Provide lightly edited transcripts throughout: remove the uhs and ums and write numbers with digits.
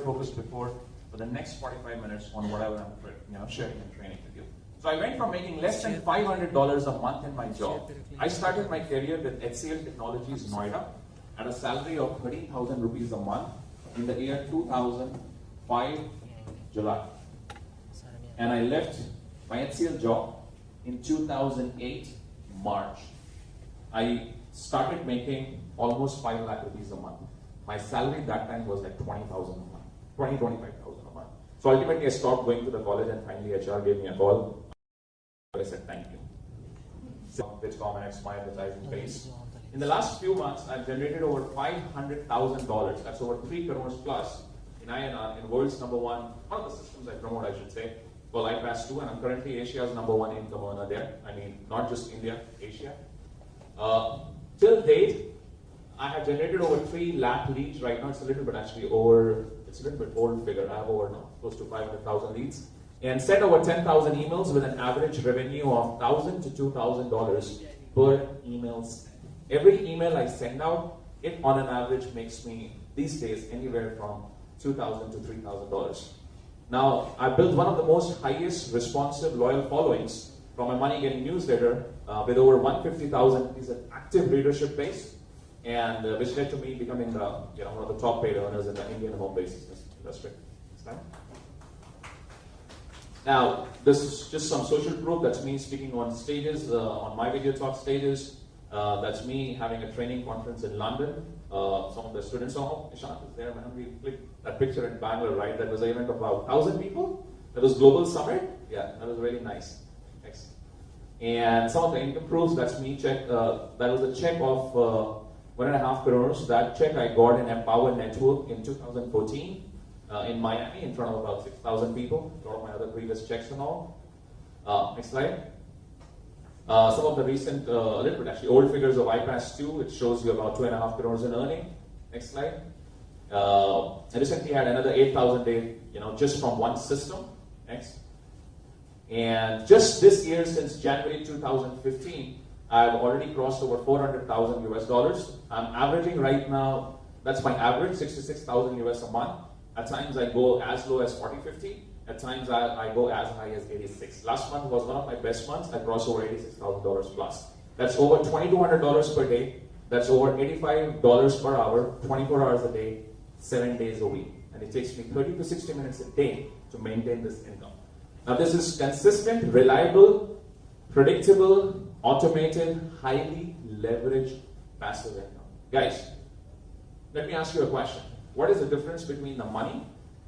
focused before, for the next 45 minutes on whatever I'm sharing and training with you. So I went from making less than $500 a month in my job. I started my career with HCL Technologies Noida at a salary of 13,000 rupees a month in the year 2005 July. And I left my HCL job in 2008 March. I started making almost 5 lakh rupees a month. My salary that time was like 20,000 a month, 25,000 a month. So ultimately I stopped going to the college and finally HR gave me a call. I said thank you. Which comments, my advertising base. In the last few months, I've generated over $500,000. That's over 3 crores plus in INR in world's #1, one of the systems I promote, I should say, called iPass 2, and I'm currently Asia's #1 income earner there. I mean, not just India, Asia. Till date, I have generated over 3 lakh leads. Right now, it's a little bit old figure. I have over now close to 500,000 leads. And sent over 10,000 emails with an average revenue of $1,000 to $2,000 per email sent. Every email I send out, it on an average makes me, these days, anywhere from $2,000 to $3,000. Now, I built one of the most highest responsive, loyal followings from my Money Getting newsletter with over 150,000 is an active readership base, and which led to me becoming one of the top paid earners in the Indian home-based business industry. Now, this is just some social proof. That's me speaking on stages, on my video talk stages. That's me having a training conference in London. Some of the students, Ishant is there, man. We clicked that picture in Bangalore, right? That was an event of about 1,000 people. That was Global Summit. Yeah, that was really nice. Thanks. And some of the income proofs, that's me. That was a check of 1.5 crores. That check I got in Empower Network in 2014 in Miami in front of about 6,000 people. A lot of my other previous checks and all. Next slide. Some of the recent, a little bit actually, old figures of iPass 2, it shows you about 2.5 crores in earning. Next slide. I recently had another 8,000 day, just from one system. Next. And just this year, since January 2015, I've already crossed over 400,000 US dollars. I'm averaging right now, that's my average, 66,000 US a month. At times I go as low as 40, 50. At times I go as high as 86. Last month was one of my best months. I crossed over $86,000 plus. That's over $2,200 per day. That's over $85 per hour, 24 hours a day, 7 days a week. And it takes me 30 to 60 minutes a day to maintain this income. Now this is consistent, reliable, predictable, automated, highly leveraged passive income. Guys, let me ask you a question. What is the difference between the money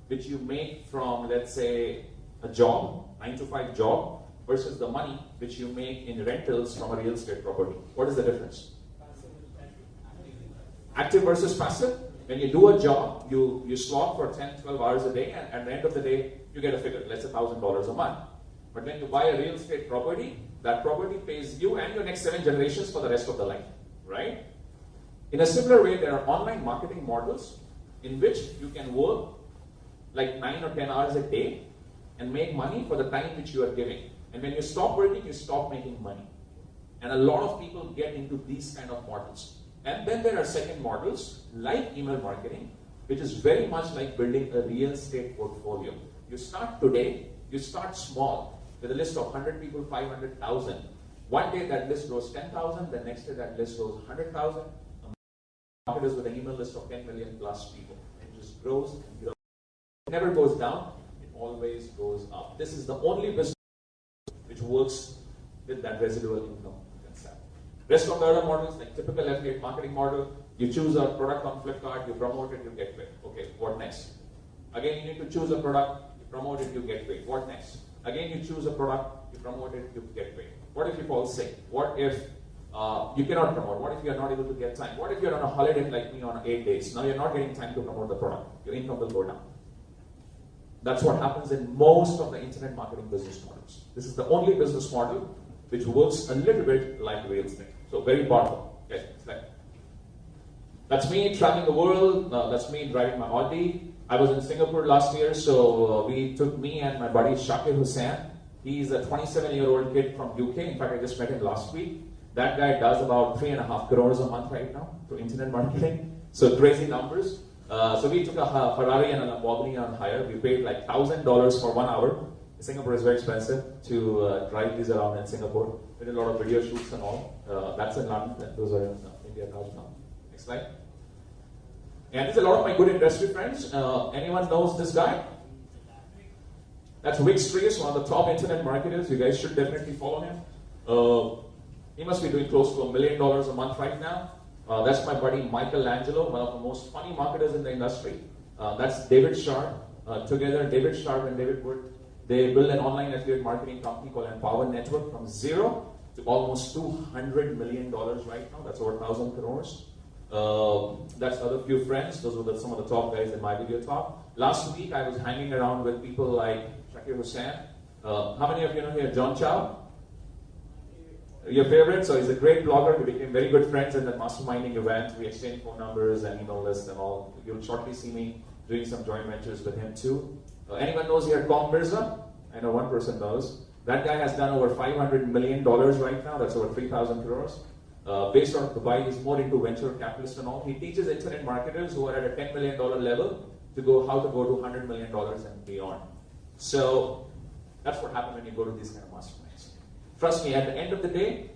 which you make from, let's say, a job, 9 to 5 job, versus the money which you make in rentals from a real estate property? What is the difference? Active versus passive. When you do a job, you slog for 10, 12 hours a day, and at the end of the day, you get a figure, let's say $1,000 a month. But when you buy a real estate property, that property pays you and your next 7 generations for the rest of the life, right? In a similar way, there are online marketing models in which you can work like 9 or 10 hours a day and make money for the time which you are giving. And when you stop working, you stop making money. And a lot of people get into these kind of models. And then there are second models like email marketing, which is very much like building a real estate portfolio. You start today, you start small with a list of 100 people, 500,000. One day that list grows 10,000, the next day that list grows 100,000. Marketers with an email list of 10 million plus people. It just grows and grows. It never goes down, it always goes up. This is the only business which works with that residual income concept. Rest of the other models, like typical affiliate marketing model, you choose a product on Flipkart, you promote it, you get paid. Okay, what next? Again, you need to choose a product, you promote it, you get paid. What next? Again, you choose a product, you promote it, you get paid. What if you fall sick? What if you cannot promote? What if you are not able to get time? What if you're on a holiday like me on 8 days? Now you're not getting time to promote the product. Your income will go down. That's what happens in most of the internet marketing business models. This is the only business model which works a little bit like real estate. So very powerful. Okay, that's me traveling the world. That's me driving my Audi. I was in Singapore last year, so we took me and my buddy Shakir Hussain. He's a 27-year-old kid from UK. In fact, I just met him last week. That guy does about 3.5 crores a month right now through internet marketing. So crazy numbers. So we took a Ferrari and a Lamborghini on hire. We paid like $1,000 for 1 hour. Singapore is very expensive to drive these around in Singapore. We did a lot of video shoots and all. That's in London. Those are in India, Taj now. Next slide. And these are a lot of my good industry friends. Anyone knows this guy? That's Vic Streets, one of the top internet marketers. You guys should definitely follow him. He must be doing close to $1 million a month right now. That's my buddy Michelangelo, one of the most funny marketers in the industry. That's David Sharp. Together, David Sharp and David Wood, they built an online affiliate marketing company called Empower Network from zero to almost $200 million right now. That's over 1,000 crores. That's other few friends. Those were some of the top guys in my video talk. Last week, I was hanging around with people like Shakir Hussain. How many of you know here John Chow? Your favorite? So he's a great blogger. We became very good friends in the masterminding event. We exchanged phone numbers and email lists and all. You'll shortly see me doing some joint ventures with him too. Anyone knows here Tom Mirza? I know one person knows. That guy has done over $500 million right now. That's over 3,000 crores. Based on Dubai, he's more into venture capitalists and all. He teaches internet marketers who are at a $10 million level to go how to go to $100 million and beyond. So that's what happens when you go to these kind of masterminds. Trust me, at the end of the day,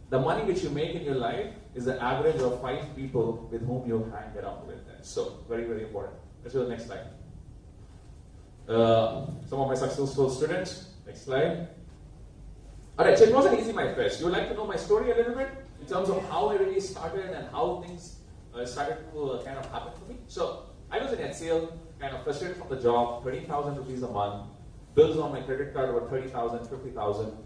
the money which you make in your life is the average of 5 people with whom you hang around with. So very, very important. Let's go to the next slide. Some of my successful students. Next slide. Alright, so it wasn't easy, my friends. You would like to know my story a little bit in terms of how I really started and how things started to kind of happen for me. So I was in HCL, kind of frustrated from the job, 30,000 rupees a month, bills on my credit card were 30,000, 50,000.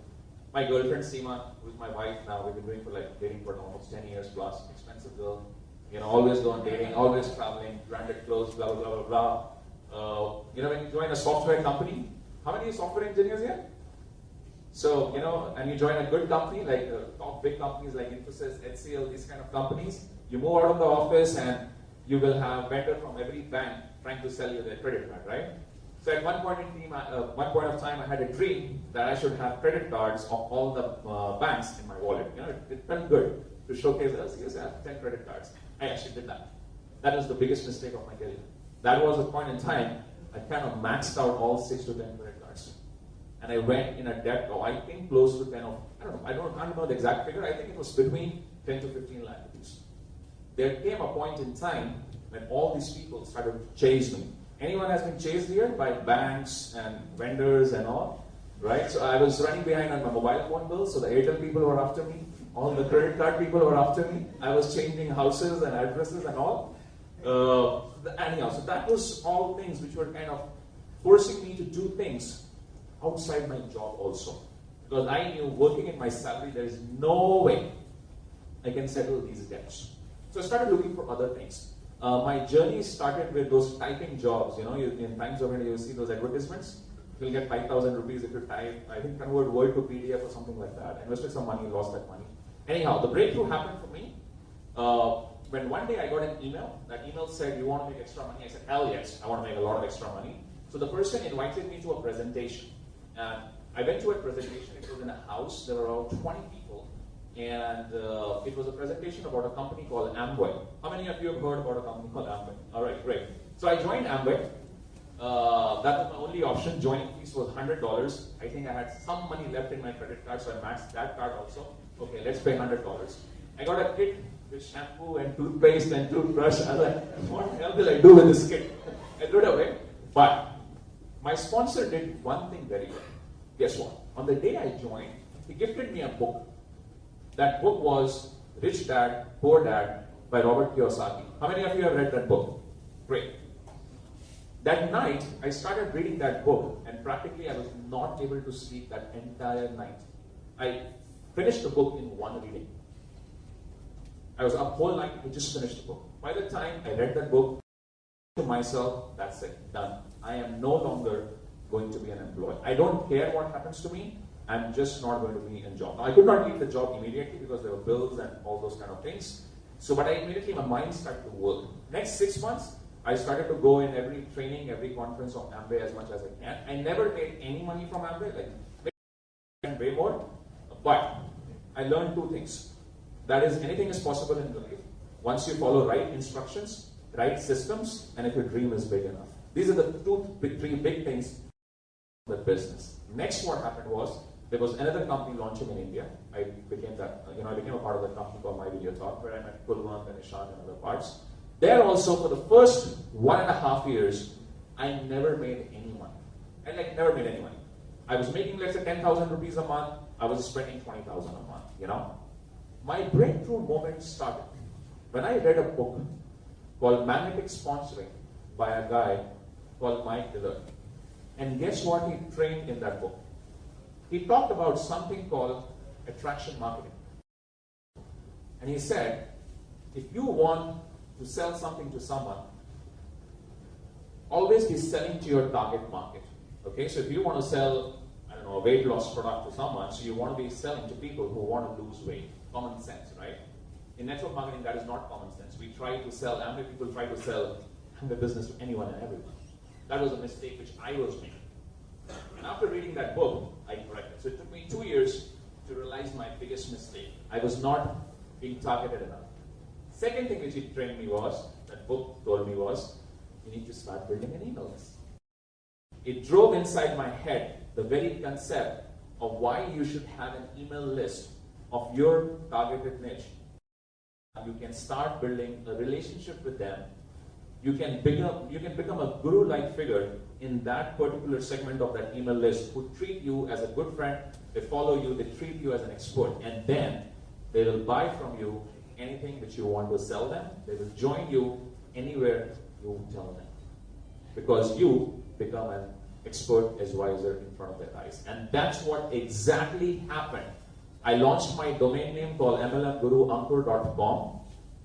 My girlfriend Seema, who's my wife now, we've been doing for like dating for almost 10 years plus, expensive girl. You know, always going dating, always traveling, branded clothes, blah, blah, blah, blah, blah. You know, when you join a software company, how many software engineers here? So, you know, and you join a good company, like top big companies like Infosys, HCL, these kind of companies, you move out of the office and you will have vendor from every bank trying to sell you their credit card, right? So at one point of time, I had a dream that I should have credit cards of all the banks in my wallet. You know, it felt good to showcase us. Yes, I have 10 credit cards. I actually did that. That was the biggest mistake of my career. That was a point in time I kind of maxed out all 6 to 10 credit cards. And I went in a debt of, I think, close to 10 of, I don't know the exact figure. I think it was between 10 to 15 lakh rupees. There came a point in time when all these people started to chase me. Anyone has been chased here by banks and vendors and all, right? So I was running behind on my mobile phone bill, so the Airtel people were after me. All the credit card people were after me. I was changing houses and addresses and all. Anyhow, so that was all things which were kind of forcing me to do things outside my job also. Because I knew working in my salary, there is no way I can settle these debts. So I started looking for other things. My journey started with those typing jobs. You know, in Times of India, you see those advertisements. You'll get 5,000 rupees if you type, I think, convert Word to PDF or something like that. Invested some money, lost that money. Anyhow, the breakthrough happened for me when one day I got an email. That email said, "You want to make extra money?" I said, "Hell yes, I want to make a lot of extra money." So the person invited me to a presentation. And I went to a presentation. It was in a house. There were around 20 people. And it was a presentation about a company called Amway. How many of you have heard about a company called Amway? All right, great. So I joined Amway. That was my only option. Joining fees was $100. I think I had some money left in my credit card, so I maxed that card also. Okay, let's pay $100. I got a kit with shampoo and toothpaste and toothbrush. I was like, what the hell will I do with this kit? I threw it away. But my sponsor did one thing very well. Guess what? On the day I joined, he gifted me a book. That book was Rich Dad, Poor Dad by Robert Kiyosaki. How many of you have read that book? Great. That night, I started reading that book, and practically I was not able to sleep that entire night. I finished the book in one reading. I was up whole night, I just finished the book. By the time I read that book, to myself, that's it, done. I am no longer going to be an employee. I don't care what happens to me. I'm just not going to be in job. Now, I could not leave the job immediately because there were bills and all those kind of things. So, but immediately my mind started to work. Next 6 months, I started to go in every training, every conference of Amway as much as I can. I never made any money from Amway, like way more. But I learned 2 things. That is, anything is possible in life once you follow right instructions right systems, and if your dream is big enough. These are the three big things with business. Next, what happened was, there was another company launching in India. I became a part of that company called My Video Talk, where I met Kulwant and Ishant and other parts. There also, for the first 1.5 years, I never made any money. I never made any money. I was making, let's say, 10,000 rupees a month. I was spending 20,000 a month, My breakthrough moment started when I read a book called Magnetic Sponsoring by a guy called Mike Dillard. And guess what he trained in that book? He talked about something called attraction marketing. And he said, if you want to sell something to someone, always be selling to your target market. Okay, so if you want to sell, a weight loss product to someone, so you want to be selling to people who want to lose weight. Common sense, right? In network marketing, that is not common sense. We try to sell, how many people try to sell the business to anyone and everyone? That was a mistake which I was making. And after reading that book, I corrected. So it took me 2 years to realize my biggest mistake. I was not being targeted enough. Second thing which he trained me was, that book told me was, you need to start building an email list. It drove inside my head the very concept of why you should have an email list of your targeted niche. You can start building a relationship with them. You can become a guru-like figure in that particular segment of that email list who treat you as a good friend, they follow you, they treat you as an expert, and then they will buy from you anything which you want to sell them. They will join you anywhere you tell them. Because you become an expert advisor in front of their eyes. And that's what exactly happened. I launched my domain name called mlmguruankur.com.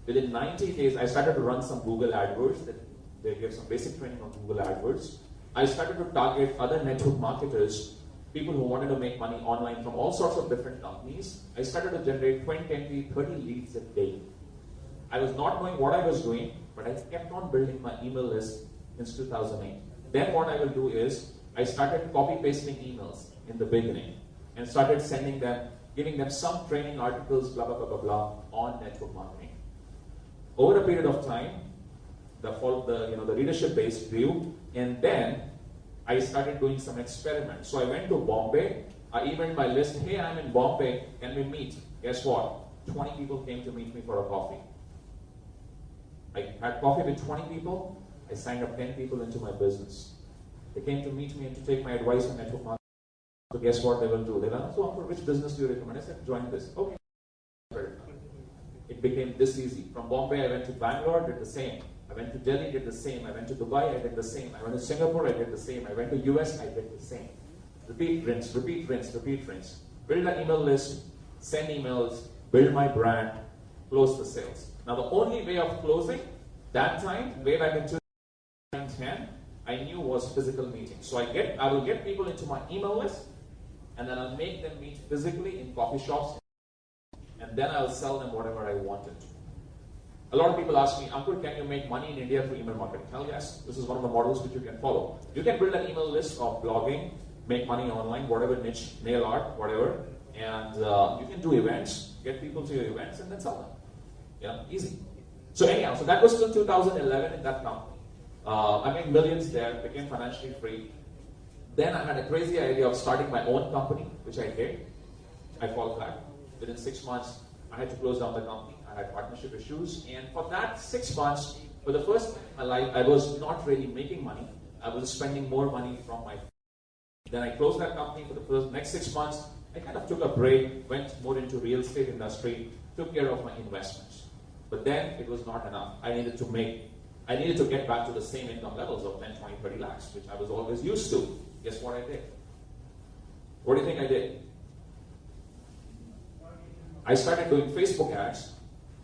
Within 90 days, I started to run some Google AdWords. They give some basic training on Google AdWords. I started to target other network marketers, people who wanted to make money online from all sorts of different companies. I started to generate 20, 30 leads a day. I was not knowing what I was doing, but I kept on building my email list since 2008. Then what I will do is, I started copy-pasting emails in the beginning and started sending them, giving them some training articles, blah, blah, blah, blah, blah, on network marketing. Over a period of time, the readership base grew, and then I started doing some experiments. So I went to Bombay, I emailed my list, hey, I'm in Bombay, can we meet? Guess what? 20 people came to meet me for a coffee. I had coffee with 20 people, I signed up 10 people into my business. They came to meet me and to take my advice on network marketing. So guess what they will do? They will ask, so Ankur, which business do you recommend? I said, join this. Okay. It became this easy. From Bombay, I went to Bangalore, did the same. I went to Delhi, did the same. I went to Dubai, I did the same. I went to Singapore, I did the same. I went to US, I did the same. Repeat, rinse, repeat, rinse, repeat, rinse. Build an email list, send emails, build my brand, close the sales. Now the only way of closing, that time, way back in 2010, I knew was physical meetings. So I will get people into my email list, and then I'll make them meet physically in coffee shops, and then I'll sell them whatever I wanted. A lot of people ask me, Ankur, can you make money in India through email marketing? Hell yes, this is one of the models which you can follow. You can build an email list of blogging, make money online, whatever niche, nail art, whatever, and you can do events, get people to your events, and then sell them. Yeah, easy. So anyhow, so that was till 2011 in that company. I made millions there, became financially free. Then I had a crazy idea of starting my own company, which I did. I fall flat. Within 6 months, I had to close down the company. I had partnership issues. And for that 6 months, for the first time in my life, I was not really making money. I was spending more money from my... Then I closed that company for the next 6 months. I kind of took a break, went more into real estate industry, took care of my investments. But then it was not enough. I needed to get back to the same income levels of 10, 20, 30 lakhs, which I was always used to. Guess what I did? What do you think I did? I started doing Facebook ads,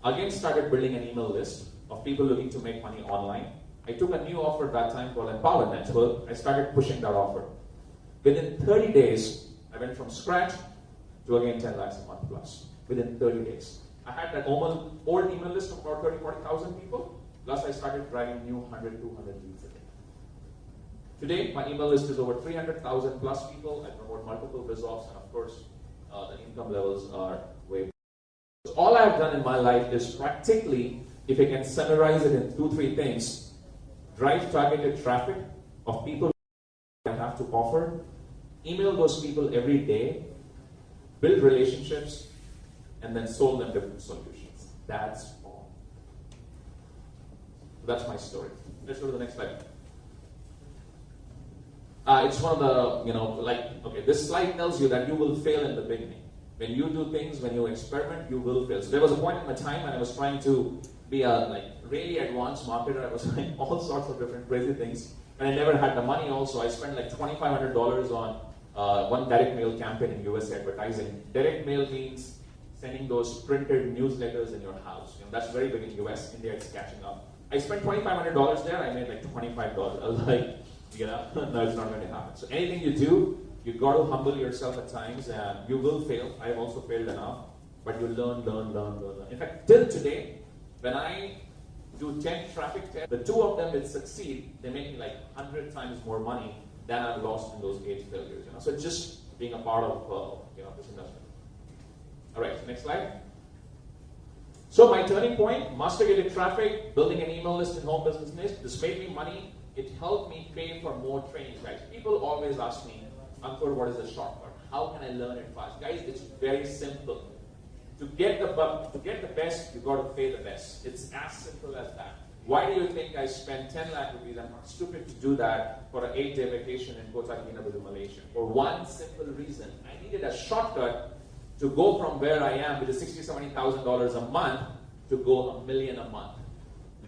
again started building an email list of people looking to make money online. I took a new offer at that time called Empower Network. I started pushing that offer. Within 30 days, I went from scratch to again 10 lakhs a month plus. Within 30 days. I had that old email list of about 30, 40,000 people. Plus I started driving new 100, 200 leads a day. Today, my email list is over 300,000 plus people. I promote multiple biz-offs, and of course, the income levels are way. All I've done in my life is practically if I can summarize it in 2-3 things, drive targeted traffic of people I have to offer, email those people every day, build relationships, and then sold them different solutions. That's all. That's my story. Let's go to the next slide. It's one of the, this slide tells you that you will fail in the beginning. When you do things, when you experiment, you will fail. So there was a point in my time when I was trying to be a really advanced marketer. I was trying all sorts of different crazy things. And I never had the money also. I spent like $2,500 on one direct mail campaign in US advertising. Direct mail means sending those printed newsletters in your house. That's very big in US. India, it's catching up. I spent $2,500 there. I made like $25. I was like, no, it's not going to happen. So anything you do, you got to humble yourself at times, and you will fail. I have also failed enough, but you learn. In fact, till today, when I do 10 traffic tests, the 2 of them that succeed, they make me like 100 times more money than I've lost in those 8 failures. So just being a part of this industry. All right, next slide. So my turning point, master-gated traffic, building an email list in home business niche. This made me money. It helped me pay for more training, guys. People always ask me, Ankur, what is the shortcut? How can I learn it fast? Guys, it's very simple. To get the best, you got to pay the best. It's as simple as that. Why do you think I spent 10 lakh rupees? I'm not stupid to do that for an 8-day vacation in Kota Kinabalu, Malaysia. For one simple reason. I needed a shortcut to go from where I am with the $60,000, $70,000 a month to go $1 million a month.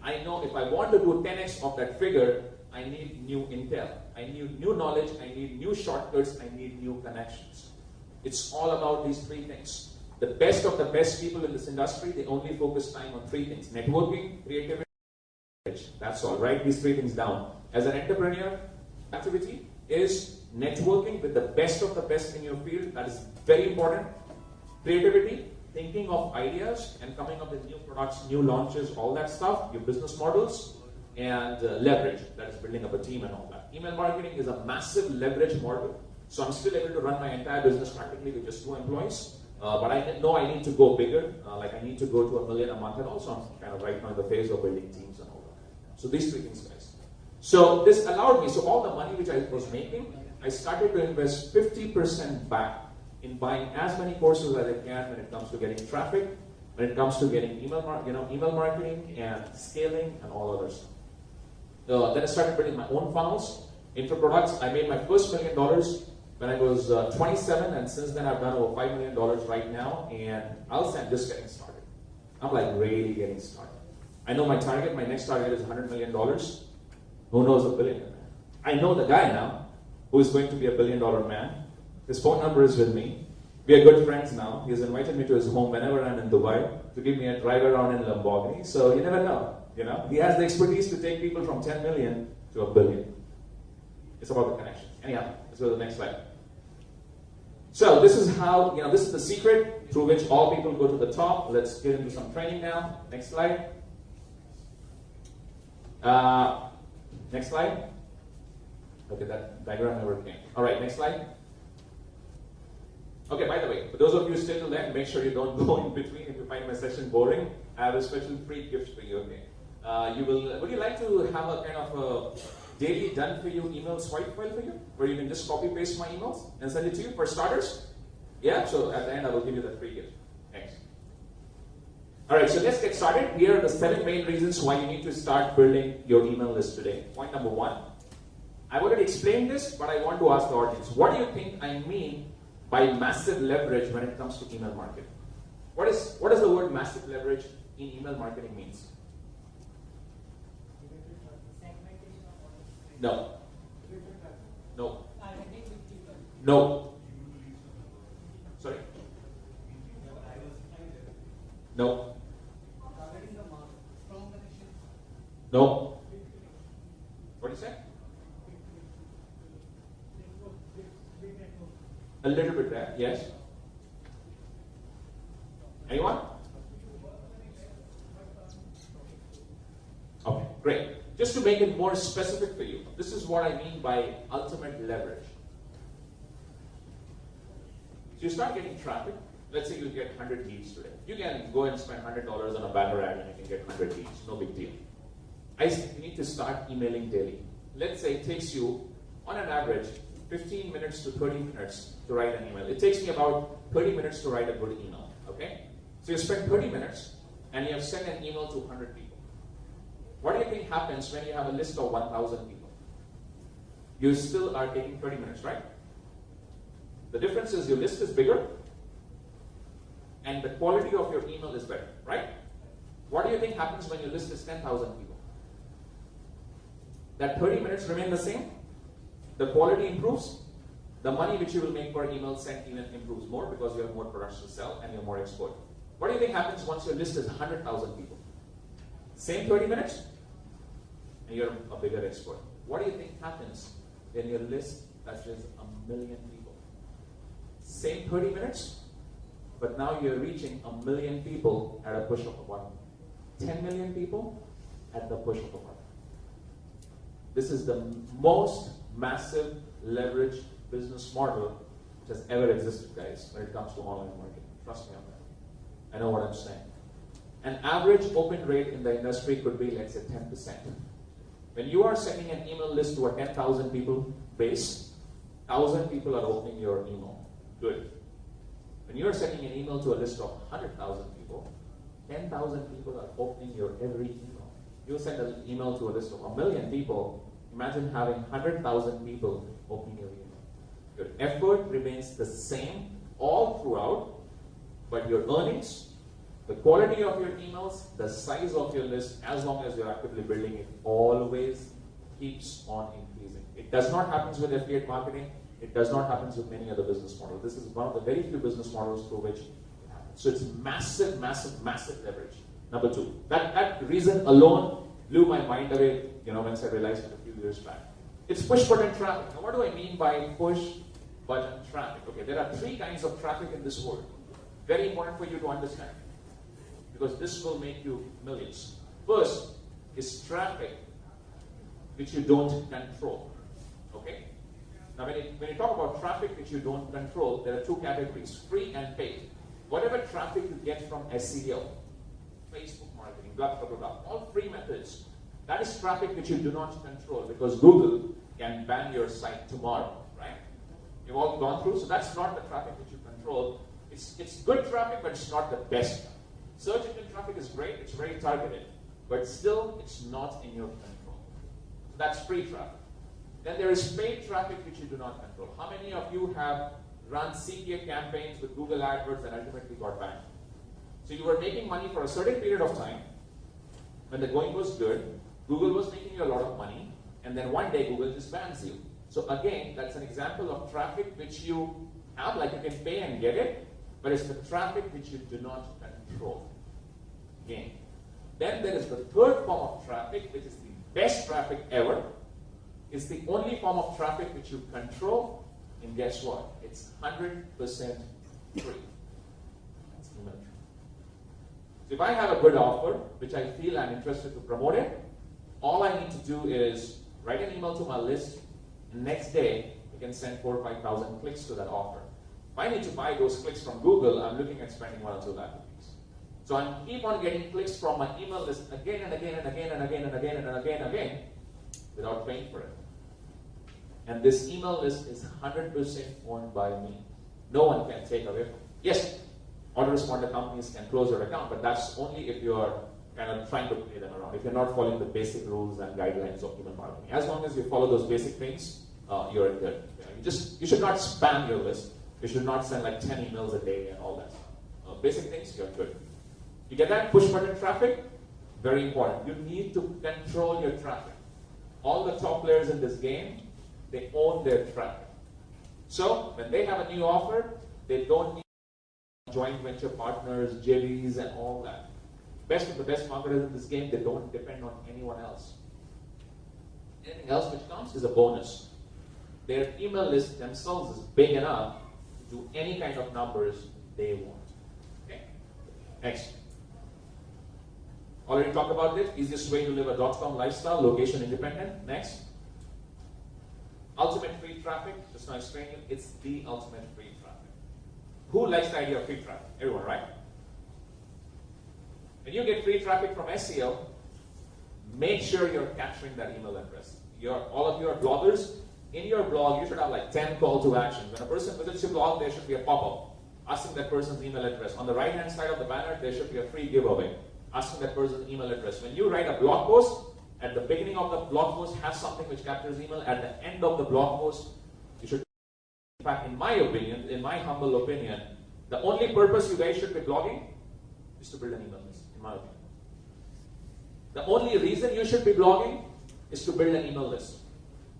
I know if I want to do 10x of that figure, I need new intel. I need new knowledge. I need new shortcuts. I need new connections. It's all about these 3 things. The best of the best people in this industry, they only focus time on 3 things. Networking, creativity, that's all. Write these 3 things down. As an entrepreneur, activity is networking with the best of the best in your field. That is very important. Creativity, thinking of ideas and coming up with new products, new launches, all that stuff, your business models, and leverage, that is building up a team and all that. Email marketing is a massive leverage model. So I'm still able to run my entire business practically with just 2 employees. But I know I need to go bigger. I need to go to $1 million a month, and also I'm kind of right now in the phase of building teams and all that. So these 3 things, guys. So this allowed me, so all the money which I was making, I started to invest 50% back in buying as many courses as I can when it comes to getting traffic, when it comes to getting email marketing and scaling and all other stuff. Then I started building my own funnels, info products. I made my first $1 million when I was 27, and since then I've done over $5 million right now, and I'll say I'm just getting started. I'm like really getting started. I know my target, my next target is $100 million. Who knows $1 billion? I know the guy now who is going to be $1 billion man. His phone number is with me. We are good friends now. He has invited me to his home whenever I'm in Dubai to give me a drive around in Lamborghini. So you never know. He has the expertise to take people from 10 million to $1 billion. It's about the connections. Anyhow, let's go to the next slide. So this is how, this is the secret through which all people go to the top. Let's get into some training now. Next slide. Next slide. Okay, that diagram never came. All right, next slide. Okay, by the way, for those of you still there, make sure you don't go in between. If you find my session boring, I have a special free gift for you. Okay. Would you like to have a kind of a daily done for you email swipe file for you, where you can just copy paste my emails and send it to you for starters? Yeah. So at the end, I will give you that free gift. Thanks. All right. So let's get started. Here are the 7 main reasons why you need to start building your email list today. Point number 1. I've already explained this, but I want to ask the audience: what do you think I mean by massive leverage when it comes to email marketing? What does the word massive leverage in email marketing means? No. No. No. Sorry? No. No. What did you say? A little bit there, yes. Anyone? Okay, great. Just to make it more specific for you, this is what I mean by ultimate leverage. So you start getting traffic. let's say you get 100 leads today. You can go and spend $100 on a banner ad and you can get 100 leads, no big deal. You need to start emailing daily. Let's say it takes you, on an average, 15 minutes to 30 minutes to write an email. It takes me about 30 minutes to write a good email, okay? So you spend 30 minutes and you have sent an email to 100 people. What do you think happens when you have a list of 1,000 people? You still are taking 30 minutes, right? The difference is your list is bigger and the quality of your email is better, right? What do you think happens when your list is 10,000 people? That 30 minutes remain the same? The quality improves? The money which you will make per email sent even improves more because you have more products to sell and you're more expert. What do you think happens once your list is 100,000 people? Same 30 minutes? And you're a bigger expert. What do you think happens when your list touches 1,000,000 people? Same 30 minutes, but now you're reaching 1,000,000 people at a push of a button. 10 million people at the push of a button. This is the most massive leverage business model which has ever existed, guys, when it comes to online marketing. Trust me on that. I know what I'm saying. An average open rate in the industry could be, let's say, 10%. When you are sending an email list to a 10,000 people base, 1,000 people are opening your email. Good. When you are sending an email to a list of 100,000 people, 10,000 people are opening your every email. You send an email to a list of 1,000,000 people, imagine having 100,000 people opening your email. Your effort remains the same all throughout, but your earnings, the quality of your emails, the size of your list, as long as you're actively building it, always keeps on increasing. It does not happen with affiliate marketing. It does not happen with many other business models. This is one of the very few business models through which it happens. So it's massive, massive, massive leverage. Number two, that reason alone blew my mind away, when I realized it a few years back. It's push button traffic. Now, what do I mean by push button traffic? Okay, there are three kinds of traffic in this world. Very important for you to understand, because this will make you millions. First is traffic which you don't control. Okay? Now, when you talk about traffic which you don't control, there are two categories: free and paid. Whatever traffic you get from SEO, Facebook marketing, blah, blah, blah, blah, all free methods, that is traffic which you do not control, because Google can ban your site tomorrow, right? You've all gone through, so that's not the traffic which you control. It's good traffic, but it's not the best. Search engine traffic is great, it's very targeted, but still it's not in your control. So that's free traffic. Then there is paid traffic which you do not control. How many of you have run CPA campaigns with Google AdWords and ultimately got banned? So you were making money for a certain period of time. When the going was good, Google was making you a lot of money, and then one day Google just bans you. So again, that's an example of traffic which you have, like you can pay and get it, but it's the traffic which you do not control. Again. Then there is the third form of traffic, which is the best traffic ever. It's the only form of traffic which you control, and guess what? It's 100% free. That's email traffic. So if I have a good offer, which I feel I'm interested to promote it, all I need to do is write an email to my list, and next day, I can send 4,000 or 5,000 clicks to that offer. If I need to buy those clicks from Google, I'm looking at spending 1 or 2 lakh rupees. So I keep on getting clicks from my email list again and again and again and again and again and again and again without paying for it. And this email list is 100% owned by me. No one can take away from it. Yes, autoresponder companies can close your account, but that's only if you're kind of trying to play them around. If you're not following the basic rules and guidelines of email marketing. As long as you follow those basic things, you're good. You should not spam your list. You should not send like 10 emails a day and all that stuff. Basic things, you're good. You get that? Push button traffic, very important. You need to control your traffic. All the top players in this game, they own their traffic. So when they have a new offer, they don't need joint venture partners, JVs, and all that. Best of the best marketers in this game, they don't depend on anyone else. Anything else which comes is a bonus. Their email list themselves is big enough to do any kind of numbers they want. Okay? Next. Already talked about this. Easiest way to live a .com lifestyle, location independent. Next. Ultimate free traffic. Just now explaining it. It's the ultimate free traffic. Who likes the idea of free traffic? Everyone, right? When you get free traffic from SEO, make sure you're capturing that email address. All of you are bloggers. In your blog, you should have like 10 call to action. When a person visits your blog, there should be a pop-up asking that person's email address. On the right-hand side of the banner, there should be a free giveaway asking that person's email address. When you write a blog post, at the beginning of the blog post, have something which captures email. At the end of the blog post, you should. In fact, in my opinion, in my humble opinion, the only purpose you guys should be blogging is to build an email list, in my opinion. The only reason you should be blogging is to build an email list.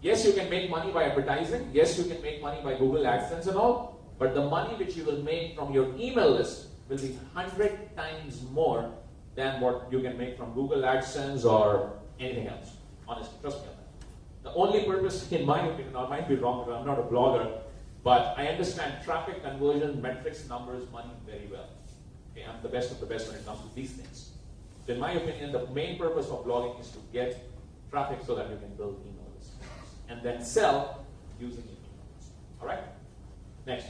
Yes, you can make money by advertising. Yes, you can make money by Google AdSense and all. But the money which you will make from your email list will be 100 times more than what you can make from Google AdSense or anything else. Honestly, trust me on that. The only purpose, in my opinion, I might be wrong because I'm not a blogger, but I understand traffic, conversion, metrics, numbers, money very well. Okay, I'm the best of the best when it comes to these things. So in my opinion, the main purpose of blogging is to get traffic so that you can build email lists and then sell using your email list. All right? Next.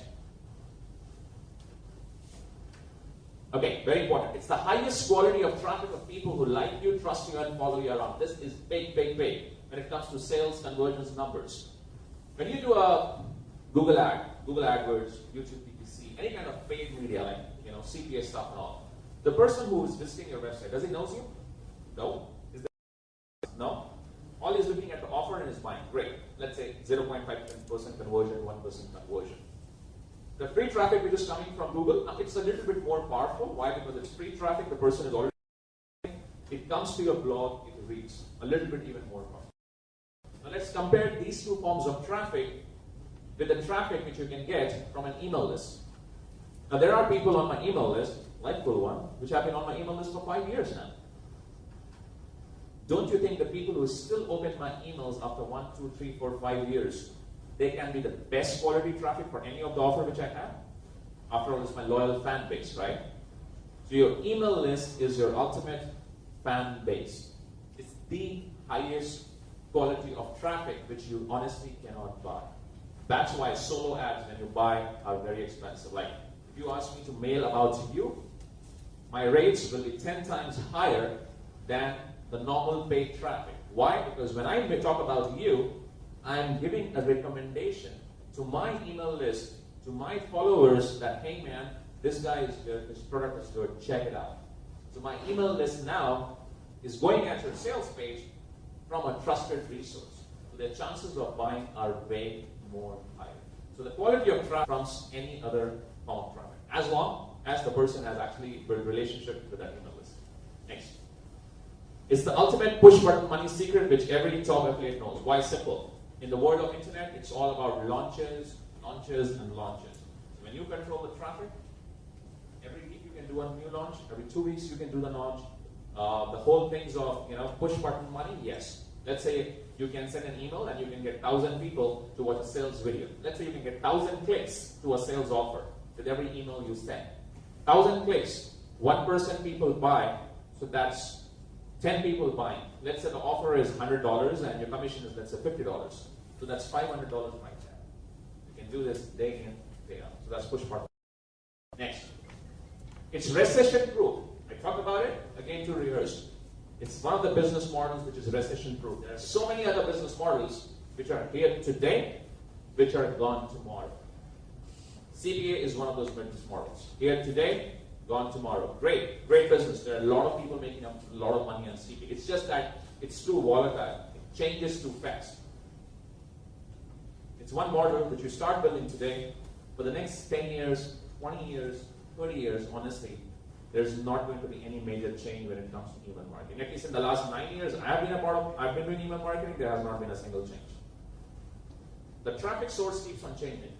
Okay, very important. It's the highest quality of traffic of people who like you, trust you, and follow you around. This is big, big, big when it comes to sales, conversions, numbers. When you do a Google ad, Google AdWords, YouTube PPC, any kind of paid media like CPA stuff and all, the person who is visiting your website, does he know you? No? No? All he's looking at the offer in his mind. Great. Let's say 0.5% conversion, 1% conversion. The free traffic which is coming from Google, it's a little bit more powerful. Why? Because it's free traffic, the person is already. It comes to your blog, it reads a little bit even more powerful. Now let's compare these two forms of traffic with the traffic which you can get from an email list. Now there are people on my email list, like Full One, which have been on my email list for 5 years now. Don't you think the people who still open my emails after 1, 2, 3, 4, 5 years, they can be the best quality traffic for any of the offer which I have? After all, it's my loyal fan base, right? So your email list is your ultimate fan base. It's the highest quality of traffic which you honestly cannot buy. That's why solo ads when you buy are very expensive. Like if you ask me to mail about you, my rates will be 10 times higher than the normal paid traffic. Why? Because when I talk about you, I'm giving a recommendation to my email list, to my followers that, hey man, this guy is good, this product is good, check it out. So my email list now is going at your sales page from a trusted resource. So the chances of buying are way more higher. So the quality of traffic trumps any other form of traffic, as long as the person has actually built a relationship with that email list. Next. It's the ultimate push button money secret which every top affiliate knows. Why? Simple. In the world of internet, it's all about launches, launches, and launches. When you control the traffic, every week you can do a new launch, every 2 weeks you can do the launch. The whole things of push button money, yes. Let's say you can send an email and you can get 1,000 people to watch a sales video. Let's say you can get 1,000 clicks to a sales offer with every email you send. 1,000 clicks, 1% people buy, so that's 10 people buying. Let's say the offer is $100 and your commission is, let's say, $50. So that's $500 right there. You can do this day in, day out. So that's push button. Next. It's recession proof. I talked about it, again to rehearse. It's one of the business models which is recession proof. There are so many other business models which are here today, which are gone tomorrow. CPA is one of those business models. Here today, gone tomorrow. Great, great business. There are a lot of people making a lot of money on CPA. It's just that it's too volatile. It changes too fast. It's one model that you start building today. For the next 10 years, 20 years, 30 years, honestly, there's not going to be any major change when it comes to email marketing. At least in the last 9 years I've been doing email marketing, there has not been a single change. The traffic source keeps on changing.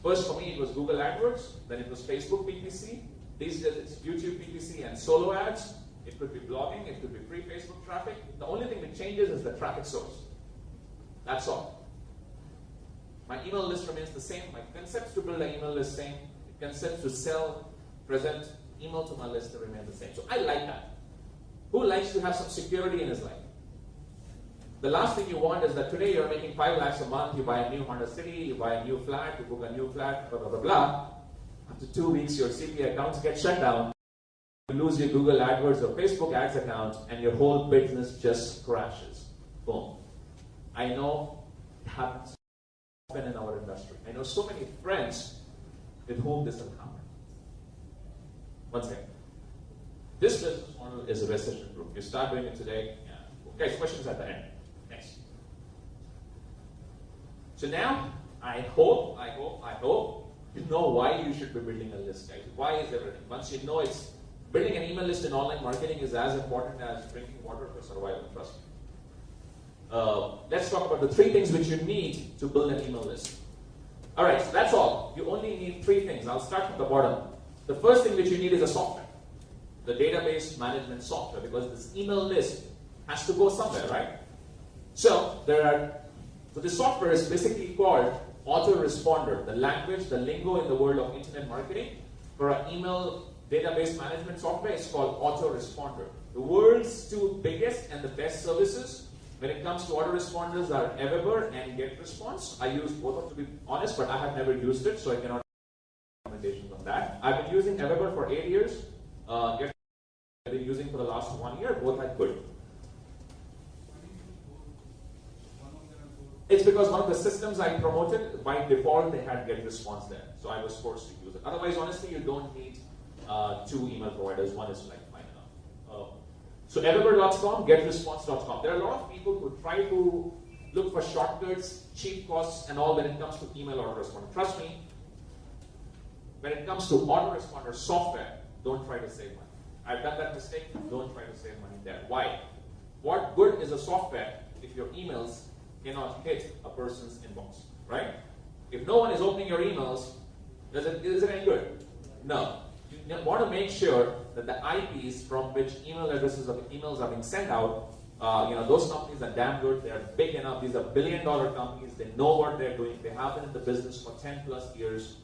First for me it was Google AdWords, then it was Facebook PPC, these days it's YouTube PPC and solo ads. It could be blogging, it could be free Facebook traffic. The only thing that changes is the traffic source. That's all. My email list remains the same. My concepts to build an email list same. The concepts to sell, present email to my list remain the same. So I like that. Who likes to have some security in his life? The last thing you want is that today you're making 5 lakhs a month, you buy a new Honda City, you buy a new flat, you book a new flat, blah, blah, blah, blah. After 2 weeks, your CPA accounts get shut down. You lose your Google AdWords or Facebook ads account, and your whole business just crashes. Boom. I know it happens often in our industry. I know so many friends with whom this has happened. One second. This business model is a recession-proof. You start doing it today. Yeah. Guys, questions at the end. Next. So now, I hope you know why you should be building a list, guys. Why is everything? Once you know it's building an email list in online marketing is as important as drinking water for survival. Trust me. Let's talk about the 3 things which you need to build an email list. All right, so that's all. You only need 3 things. I'll start from the bottom. The first thing which you need is a software, the database management software, because this email list has to go somewhere, right? So this software is basically called autoresponder, the language, the lingo in the world of internet marketing. For an email database management software, it's called autoresponder. The world's 2 biggest and the best services when it comes to autoresponders are Agarwal and GetResponse. I use both of them, to be honest, but I have never used it, so I cannot make recommendations on that. I've been using Agarwal for 8 years. I've been using for the last 1 year. Both are good. It's because one of the systems I promoted, by default, they had GetResponse there. So I was forced to use it. Otherwise, honestly, you don't need 2 email providers. One is like fine enough. So Agarwal.com, GetResponse.com. There are a lot of people who try to look for shortcuts, cheap costs, and all when it comes to email autoresponder. Trust me, when it comes to autoresponder software, don't try to save money. I've done that mistake. Don't try to save money there. Why? What good is a software if your emails cannot hit a person's inbox, right? If no one is opening your emails, is it any good? No. You want to make sure that the IPs from which email addresses of emails are being sent out, those companies are damn good. They are big enough. These are billion-dollar companies. They know what they're doing. They have been in the business for 10 plus years.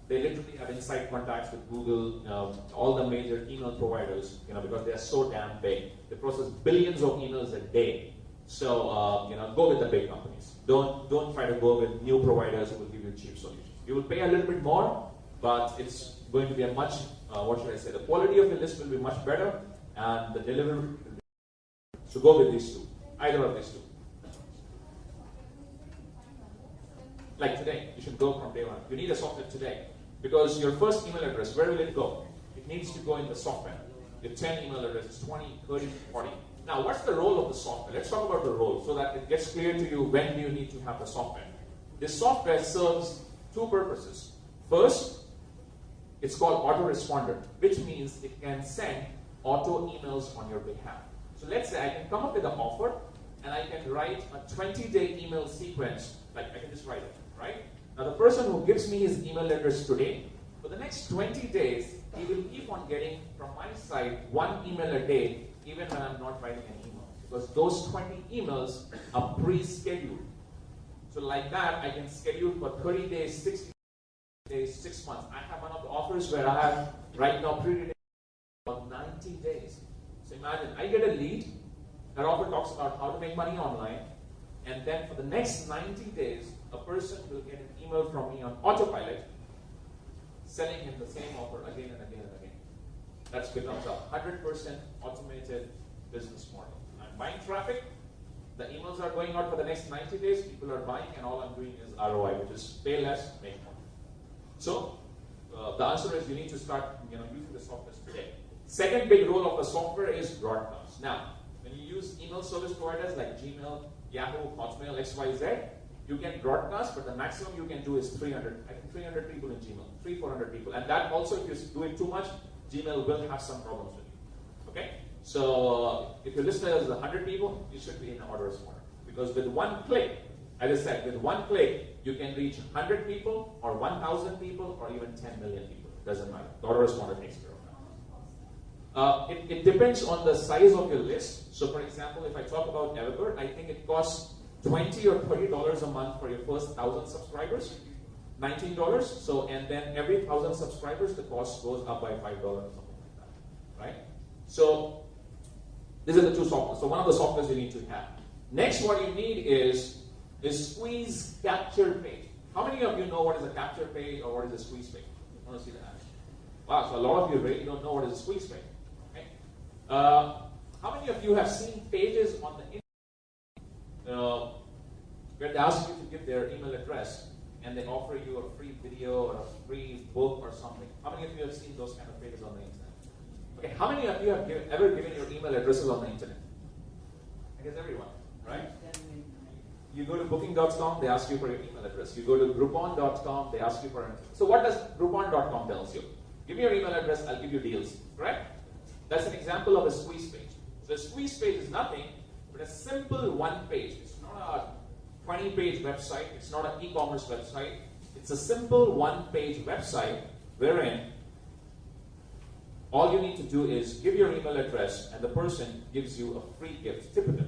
They literally have inside contacts with Google, all the major email providers, because they are so damn big. They process billions of emails a day. So, go with the big companies. Don't try to go with new providers who will give you cheap solutions. You will pay a little bit more, but it's going to be a much, the quality of the list will be much better, and the delivery will be better. So go with these 2, either of these 2. Like today, you should go from day 1. You need a software today, because your first email address, where will it go? It needs to go in the software. Your 10 email addresses, 20, 30, 40. Now, what's the role of the software? Let's talk about the role so that it gets clear to you when do you need to have the software. This software serves 2 purposes. First, it's called autoresponder, which means it can send auto emails on your behalf. So let's say I can come up with an offer and I can write a 20-day email sequence, like I can just write it, right? Now the person who gives me his email address today, for the next 20 days, he will keep on getting from my side 1 email a day, even when I'm not writing an email. Because those 20 emails are pre-scheduled. So like that, I can schedule for 30 days, 60 days, 6 months. I have one of the offers where I have right now pre-dated about 90 days. So imagine, I get a lead, that offer talks about how to make money online, and then for the next 90 days, a person will get an email from me on autopilot, selling him the same offer again and again and again. That becomes a 100% automated business model. I'm buying traffic, the emails are going out for the next 90 days, people are buying, and all I'm doing is ROI, which is pay less, make more. So, the answer is you need to start using the software today. Second big role of the software is broadcast. Now, when you use email service providers like Gmail, Yahoo, Hotmail, XYZ, you can broadcast, but the maximum you can do is 300. I think 300 people in Gmail, 300-400 people. And that also, if you do it too much, Gmail will have some problems with you. Okay? So, if your list is 100 people, you should be in an autoresponder. Because with one click, as I said, with one click, you can reach 100 people, or 1,000 people, or even 10 million people. It doesn't matter. The autoresponder takes care of that. It depends on the size of your list. So, for example, if I talk about Agarwal, I think it costs $20 or $30 a month for your first 1,000 subscribers, $19. So, and then every 1,000 subscribers, the cost goes up by $5 or something like that, right? So, these are the 2 softwares. So, one of the softwares you need to have. Next, what you need is squeeze capture page. How many of you know what is a capture page or what is a squeeze page? want to see the ad. Wow, so a lot of you really don't know what is a squeeze page. Okay? How many of you have seen pages on the internet where they ask you to give their email address and they offer you a free video or a free book or something? How many of you have seen those kind of pages on the internet? Okay, how many of you have ever given your email addresses on the internet? I guess everyone, right? You go to booking.com, they ask you for your email address. You go to groupon.com, they ask you for an. So what does groupon.com tells you? Give me your email address, I'll give you deals, correct? That's an example of a squeeze page. So a squeeze page is nothing but a simple one page. It's not a 20-page website. It's not an e-commerce website. It's a simple one-page website wherein all you need to do is give your email address and the person gives you a free gift, typically.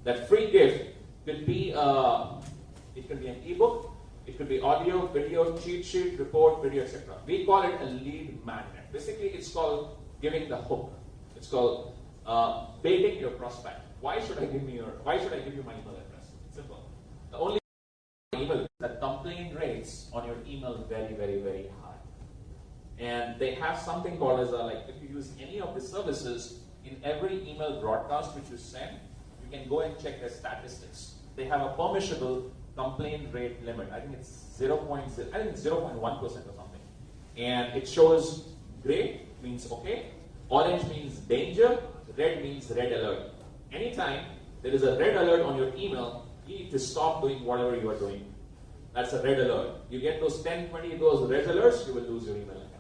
That free gift could be, it could be an ebook, it could be audio, video, cheat sheet, report, video, etc. We call it a lead magnet. Basically, it's called giving the hook. It's called baiting your prospect. Why should I give you my email address? It's simple. The only email that complaint rates on your email is very, very, very high. And they have something called as like if you use any of the services, in every email broadcast which you send, you can go and check their statistics. They have a permissible complaint rate limit. I think it's 0.1% or something. And it shows gray means okay, orange means danger, red means red alert. Anytime there is a red alert on your email, you need to stop doing whatever you are doing. That's a red alert. You get those 10, 20 of those red alerts, you will lose your email account.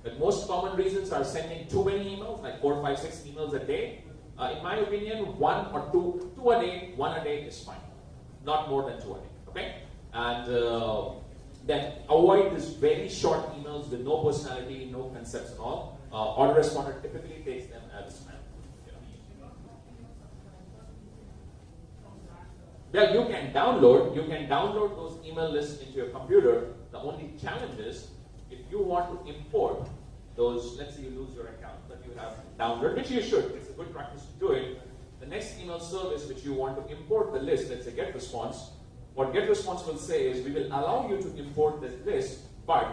The most common reasons are sending too many emails, like 4, 5, 6 emails a day. In my opinion, one or two a day, one a day is fine. Not more than 2 a day, okay? And then avoid these very short emails with no personality, no concepts and all. Autoresponder typically takes them as spam. Well, you can download those email lists into your computer. The only challenge is, if you want to import those, let's say you lose your account that you have downloaded, which you should, it's a good practice to do it. The next email service which you want to import the list, let's say GetResponse, what GetResponse will say is, we will allow you to import this list, but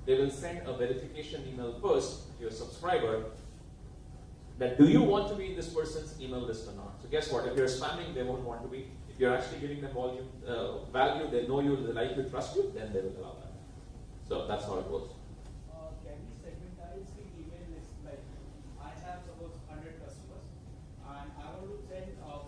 they will send a verification email first to your subscriber that do you want to be in this person's email list or not. So guess what, if you're spamming, they won't want to be. If you're actually giving them value, they know you, they like you, trust you, then they will allow that. So that's how it goes. Can we segmentize the email list? Like, I have suppose 100 customers, and I want to send a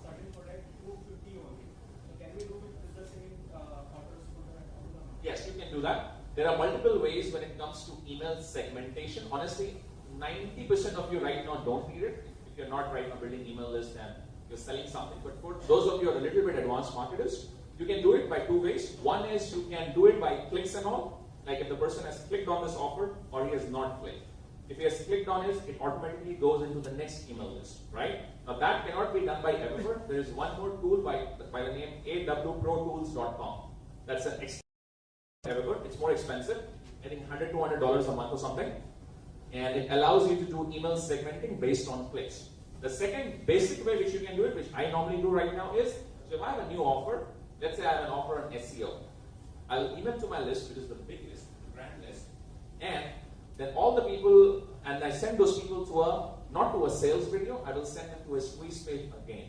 certain product to 50 only. So can we do it with the same autoresponder account? Yes, you can do that. There are multiple ways when it comes to email segmentation. Honestly, 90% of you right now don't need it. If you're not right now building email list and you're selling something, but for those of you who are a little bit advanced marketers, you can do it by 2 ways. One is you can do it by clicks and all, like if the person has clicked on this offer or he has not clicked. If he has clicked on it, it automatically goes into the next email list, right? Now that cannot be done by Everbird. There is one more tool by the name awprotools.com. That's an extra Everbird. It's more expensive, I think $100, $200 a month or something. And it allows you to do email segmenting based on clicks. The second basic way which you can do it, which I normally do right now is, so if I have a new offer, let's say I have an offer on SEO. I'll email to my list, which is the big list, the grand list, and then all the people, and I send those people to not to a sales video, I will send them to a squeeze page again.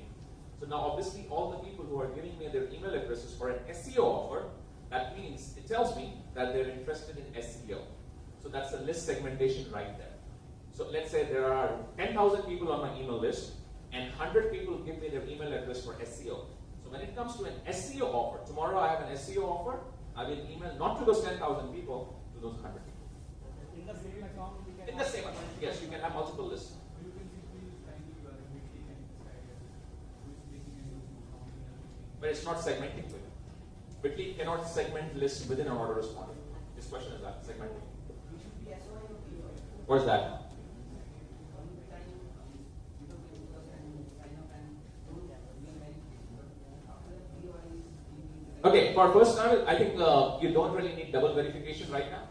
So now obviously all the people who are giving me their email addresses for an SEO offer, that means, it tells me that they're interested in SEO. So that's a list segmentation right there. So let's say there are 10,000 people on my email list, and 100 people give me their email address for SEO. So when it comes to an SEO offer, tomorrow I have an SEO offer, I will email not to those 10,000 people, to those 100 people. In the same account, we can in the same account, yes, you can have multiple lists. You can simply use your ability and decide who is making and who is not. But it's not segmenting for you. Bitly cannot segment lists within an autoresponder. This question is that, segmenting. What is that? Okay, for first time, I think you don't really need double verification right now.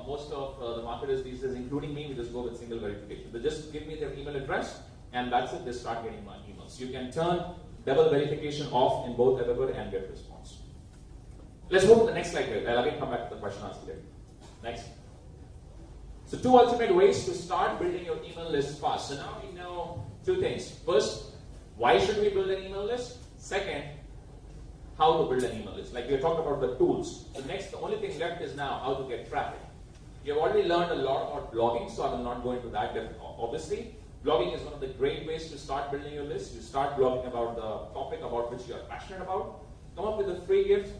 Most of the marketers these days, including me, we just go with single verification. They just give me their email address, and that's it. They start getting my emails. You can turn double verification off in both Everbird and GetResponse. Let's move to the next slide here. I'll again come back to the question answer later. Next. So 2 ultimate ways to start building your email list fast. So now we know 2 things. First, why should we build an email list? Second, how to build an email list. Like we talked about the tools. So next, the only thing left is now how to get traffic. You've already learned a lot about blogging, so I will not go into that. Obviously, blogging is one of the great ways to start building your list. You start blogging about the topic about which you are passionate about. Come up with a free gift